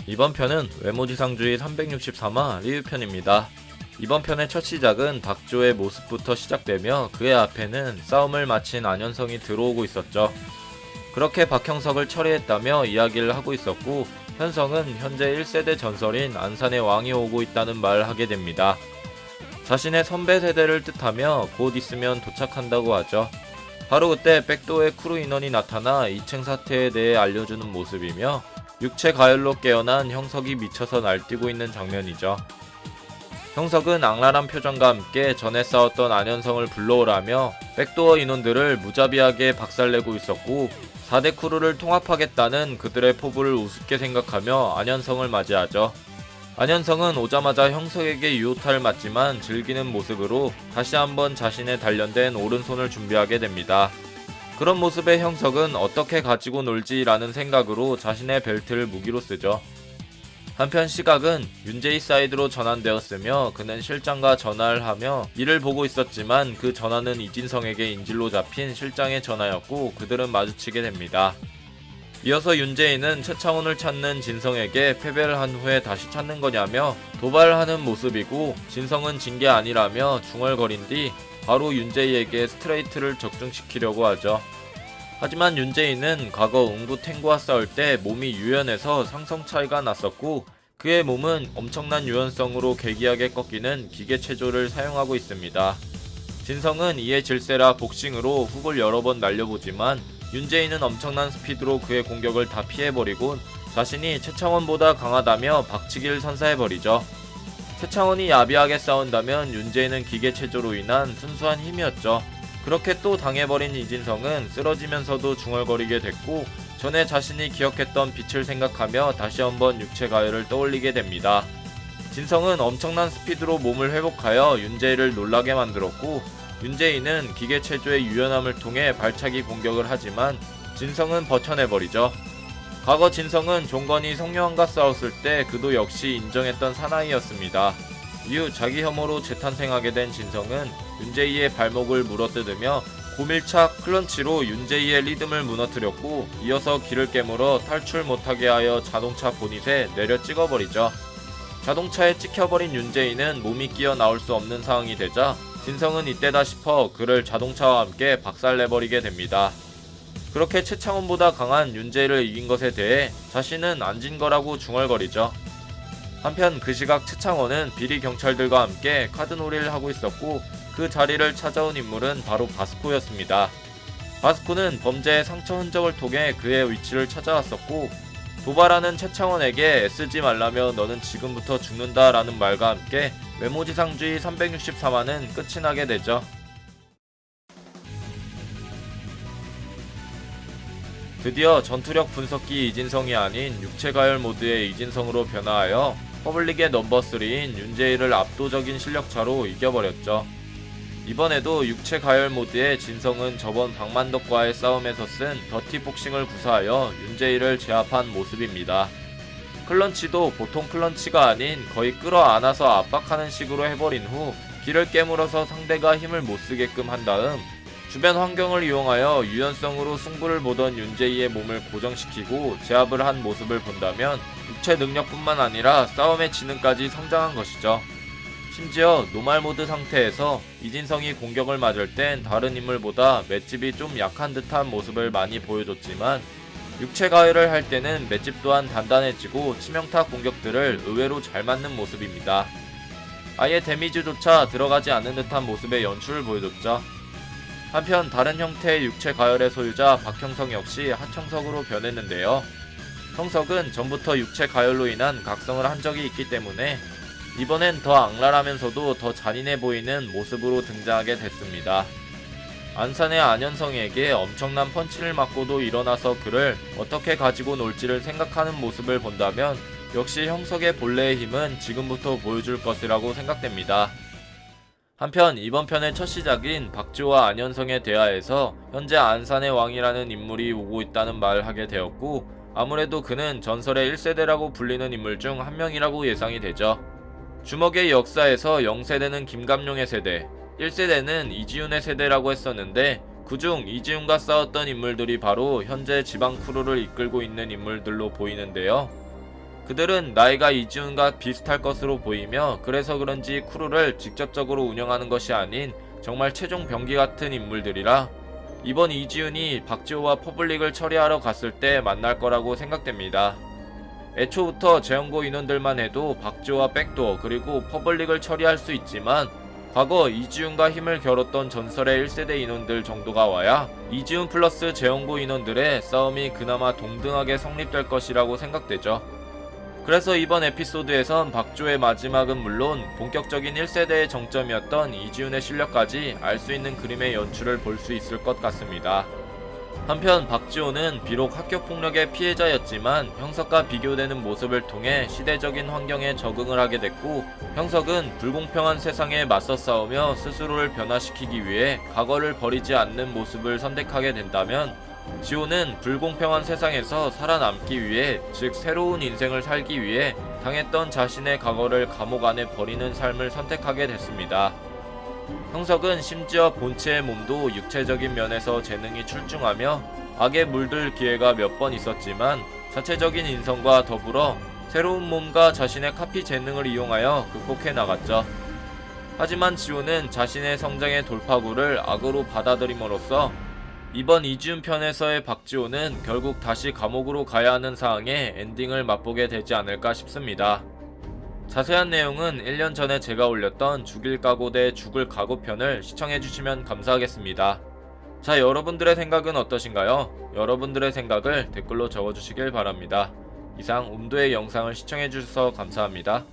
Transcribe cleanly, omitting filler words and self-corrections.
이번 편은 외모지상주의 363화 리뷰편입니다. 이번 편의 첫 시작은 박조의 모습부터 시작되며 그의 앞에는 싸움을 마친 안현성이 들어오고 있었죠. 그렇게 박형석을 처리했다며 이야기를 하고 있었고, 현성은 현재 1세대 전설인 안산의 왕이 오고 있다는 말을 하게 됩니다. 자신의 선배 세대를 뜻하며 곧 있으면 도착한다고 하죠. 바로 그때 백도의 크루 인원이 나타나 이층 사태에 대해 알려주는 모습이며 육체 가열로 깨어난 형석이 미쳐서 날뛰고 있는 장면이죠. 형석은 악랄한 표정과 함께 전에 싸웠던 안현성을 불러오라며 백도어 인원들을 무자비하게 박살내고 있었고, 4대 크루를 통합하겠다는 그들의 포부를 우습게 생각하며 안현성을 맞이하죠. 안현성은 오자마자 형석에게 유효타를 맞지만 즐기는 모습으로 다시 한번 자신의 단련된 오른손을 준비하게 됩니다. 그런 모습의 형석은 어떻게 가지고 놀지라는 생각으로 자신의 벨트를 무기로 쓰죠. 한편 시각은 윤제이 사이드로 전환되었으며 그는 실장과 전화를 하며 이를 보고 있었지만 그 전화는 이진성에게 인질로 잡힌 실장의 전화였고 그들은 마주치게 됩니다. 이어서 윤제이는 최창훈을 찾는 진성에게 패배를 한 후에 다시 찾는 거냐며 도발을 하는 모습이고, 진성은 진 게 아니라며 중얼거린 뒤 바로 윤제이에게 스트레이트를 적중시키려고 하죠. 하지만 윤제이는 과거 응구 탱구와 싸울 때 몸이 유연해서 상성 차이가 났었고, 그의 몸은 엄청난 유연성으로 괴기하게 꺾이는 기계 체조를 사용하고 있습니다. 진성은 이에 질세라 복싱으로 훅을 여러 번 날려보지만 윤제이는 엄청난 스피드로 그의 공격을 다 피해버리고 자신이 최창원보다 강하다며 박치기를 선사해버리죠. 최창원이 야비하게 싸운다면 윤제이는 기계 체조로 인한 순수한 힘이었죠. 그렇게 또 당해버린 이진성은 쓰러지면서도 중얼거리게 됐고, 전에 자신이 기억했던 빛을 생각하며 다시 한번 육체 가열을 떠올리게 됩니다. 진성은 엄청난 스피드로 몸을 회복하여 윤제이를 놀라게 만들었고, 윤제이는 기계 체조의 유연함을 통해 발차기 공격을 하지만 진성은 버텨내버리죠. 과거 진성은 종건이 성룡한과 싸웠을 때 그도 역시 인정했던 사나이였습니다. 이후 자기 혐오로 재탄생하게 된 진성은 윤제이의 발목을 물어뜯으며 고밀착 클런치로 윤제이의 리듬을 무너뜨렸고, 이어서 길을 깨물어 탈출 못하게 하여 자동차 보닛에 내려 찍어버리죠. 자동차에 찍혀버린 윤제이는 몸이 끼어 나올 수 없는 상황이 되자 진성은 이때다 싶어 그를 자동차와 함께 박살내버리게 됩니다. 그렇게 최창훈보다 강한 윤제이를 이긴 것에 대해 자신은 안 진 거라고 중얼거리죠. 한편 그 시각 최창원은 비리 경찰들과 함께 카드놀이를 하고 있었고, 그 자리를 찾아온 인물은 바로 바스코였습니다. 바스코는 범죄의 상처 흔적을 통해 그의 위치를 찾아왔었고, 도발하는 최창원에게 애쓰지 말라며 너는 지금부터 죽는다 라는 말과 함께 외모지상주의 363화는 끝이 나게 되죠. 드디어 전투력 분석기 이진성이 아닌 육체가열 모드의 이진성으로 변화하여 퍼블릭의 넘버3인 윤제이를 압도적인 실력차로 이겨버렸죠. 이번에도 육체가열 모드의 진성은 저번 박만덕과의 싸움에서 쓴 더티 복싱을 구사하여 윤제이를 제압한 모습입니다. 클런치도 보통 클런치가 아닌 거의 끌어안아서 압박하는 식으로 해버린 후 길을 깨물어서 상대가 힘을 못쓰게끔 한 다음 주변 환경을 이용하여 유연성으로 승부를 보던 윤제이의 몸을 고정시키고 제압을 한 모습을 본다면 육체 능력뿐만 아니라 싸움의 지능까지 성장한 것이죠. 심지어 노말 모드 상태에서 이진성이 공격을 맞을 땐 다른 인물보다 맷집이 좀 약한 듯한 모습을 많이 보여줬지만, 육체 가열을 할 때는 맷집 또한 단단해지고 치명타 공격들을 의외로 잘 맞는 모습입니다. 아예 데미지조차 들어가지 않는 듯한 모습의 연출을 보여줬죠. 한편 다른 형태의 육체 가열의 소유자 박형석 역시 하청석으로 변했는데요. 형석은 전부터 육체 가열로 인한 각성을 한 적이 있기 때문에 이번엔 더 악랄하면서도 더 잔인해 보이는 모습으로 등장하게 됐습니다. 안산의 안현성에게 엄청난 펀치를 맞고도 일어나서 그를 어떻게 가지고 놀지를 생각하는 모습을 본다면 역시 형석의 본래의 힘은 지금부터 보여줄 것이라고 생각됩니다. 한편 이번 편의 첫 시작인 박지호와 안현성의 대화에서 현재 안산의 왕이라는 인물이 오고 있다는 말을 하게 되었고, 아무래도 그는 전설의 1세대라고 불리는 인물 중 한 명이라고 예상이 되죠. 주먹의 역사에서 0세대는 김감룡의 세대, 1세대는 이지훈의 세대라고 했었는데, 그중 이지훈과 싸웠던 인물들이 바로 현재 지방 크루를 이끌고 있는 인물들로 보이는데요. 그들은 나이가 이지훈과 비슷할 것으로 보이며 그래서 그런지 크루를 직접적으로 운영하는 것이 아닌 정말 최종 병기 같은 인물들이라 이번 이지훈이 박지호와 퍼블릭을 처리하러 갔을 때 만날 거라고 생각됩니다. 애초부터 재연고 인원들만 해도 박지호와 백도어 그리고 퍼블릭을 처리할 수 있지만 과거 이지훈과 힘을 겨뤘던 전설의 1세대 인원들 정도가 와야 이지훈 플러스 재연고 인원들의 싸움이 그나마 동등하게 성립될 것이라고 생각되죠. 그래서 이번 에피소드에선 박조의 마지막은 물론 본격적인 1세대의 정점이었던 이지훈의 실력까지 알 수 있는 그림의 연출을 볼 수 있을 것 같습니다. 한편 박지호는 비록 학교폭력의 피해자였지만 형석과 비교되는 모습을 통해 시대적인 환경에 적응을 하게 됐고, 형석은 불공평한 세상에 맞서 싸우며 스스로를 변화시키기 위해 과거를 버리지 않는 모습을 선택하게 된다면, 지호는 불공평한 세상에서 살아남기 위해, 즉 새로운 인생을 살기 위해 당했던 자신의 과거를 감옥 안에 버리는 삶을 선택하게 됐습니다. 형석은 심지어 본체의 몸도 육체적인 면에서 재능이 출중하며 악에 물들 기회가 몇 번 있었지만 자체적인 인성과 더불어 새로운 몸과 자신의 카피 재능을 이용하여 극복해 나갔죠. 하지만 지호는 자신의 성장의 돌파구를 악으로 받아들임으로써 이번 이지훈 편에서의 박지호는 결국 다시 감옥으로 가야 하는 상황에 엔딩을 맛보게 되지 않을까 싶습니다. 자세한 내용은 1년 전에 제가 올렸던 죽일 각오 대 죽을 각오 편을 시청해주시면 감사하겠습니다. 자, 여러분들의 생각은 어떠신가요? 여러분들의 생각을 댓글로 적어주시길 바랍니다. 이상 음도의 영상을 시청해주셔서 감사합니다.